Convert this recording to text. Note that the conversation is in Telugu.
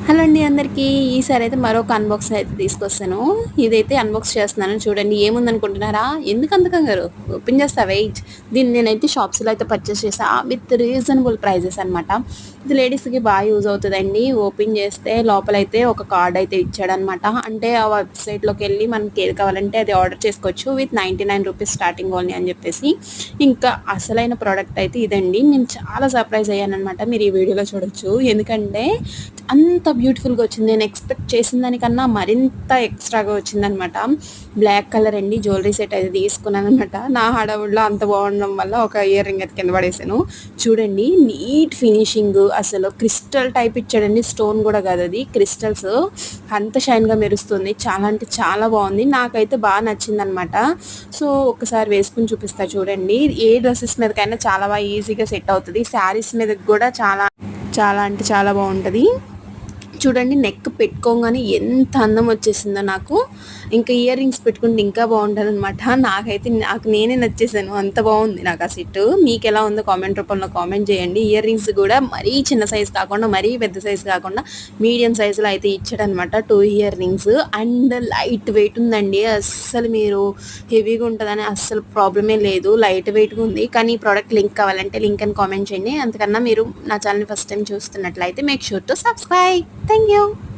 హలో అండి అందరికీ. ఈసారి అయితే మరొక అన్బాక్సింగ్ అయితే తీసుకొస్తాను. ఇదైతే అన్బాక్స్ చేస్తున్నాను. చూడండి ఏముందనుకుంటున్నారా? ఎందుకంత కంగారు? ఓపెన్ చేస్తా వెయిట్. దీన్ని నేనైతే షాప్స్‌లో అయితే పర్చేస్ చేశా విత్ రీజనబుల్ ప్రైజెస్ అనమాట. ఇది లేడీస్‌కి బాగా యూజ్ అవుతదండి. ఓపెన్ చేస్తే లోపలైతే ఒక కార్డ్ అయితే ఇచ్చాడనమాట. అంటే ఆ వెబ్‌సైట్‌లోకెళ్ళి మనకి ఏది కావాలంటే అది ఆర్డర్ చేసుకోవచ్చు విత్ ₹99 స్టార్టింగ్ ఓన్లీ అని చెప్పేసి. ఇంకా అసలైన ప్రోడక్ట్ అయితే ఇదండి. నేను చాలా సర్ప్రైజ్ అయ్యాననమాట. మీరు ఈ వీడియోలో చూడొచ్చు. ఎందుకంటే అంత బ్యూటిఫుల్‌గా వచ్చింది. నేను ఎక్స్‌పెక్ట్ చేసిన దానికన్నా మరింత ఎక్స్‌ట్రాగా వచ్చిందనమాట. బ్లాక్ కలర్ అండి. జ్యువెలరీ సెట్ అయితే తీసుకున్నాననమాట. నా హడావుడిలో అంత బాగుండడం వల్ల ఒక ఇయర్ రింగ్ అయితే కింద పడేసాను. చూడండి నీట్ ఫినిషింగ్, అసలు క్రిస్టల్ టైప్ ఇచ్చాడండి. స్టోన్ కూడా కాదు అది. క్రిస్టల్స్ అంత షైన్‌గా మెరుస్తుంది. చాలా అంటే చాలా బాగుంది. నాకైతే బాగా నచ్చిందనమాట. సో ఒక్కసారి వేసుకొని చూపిస్తా చూడండి. ఏ డ్రెసెస్ మీదకైనా చాలా బాగా ఈజీగా సెట్ అవుతది. శారీస్ మీదకి కూడా చాలా చాలా అంటే చాలా బాగుంటది. చూడండి నెక్ పెట్టుకోగానే ఎంత అందం వచ్చేసిందో నాకు. ఇంకా ఇయర్ రింగ్స్ పెట్టుకుంటే ఇంకా బాగుంటుందన్నమాట. నాకు నేనే నచ్చేసాను. అంత బాగుంది నాకు ఆ సెట్. మీకు ఎలా ఉందో కామెంట్ రూపంలో కామెంట్ చేయండి. ఇయర్ రింగ్స్ కూడా మరీ చిన్న సైజ్ కాకుండా మరీ పెద్ద సైజ్ కాకుండా మీడియం సైజులో అయితే ఇచ్చాడనమాట. 2 ear rings and light weight ఉందండి. అస్సలు మీరు హెవీగా ఉంటుందని అస్సలు ప్రాబ్లమే లేదు. లైట్ వెయిట్గా ఉంది. కానీ ఈ ప్రోడక్ట్ లింక్ కావాలంటే లింక్ అని కామెంట్ చేయండి. అంతకన్నా మీరు నా ఛానల్ ఫస్ట్ టైం చూస్తున్నట్లయితే make sure to subscribe. Thank you.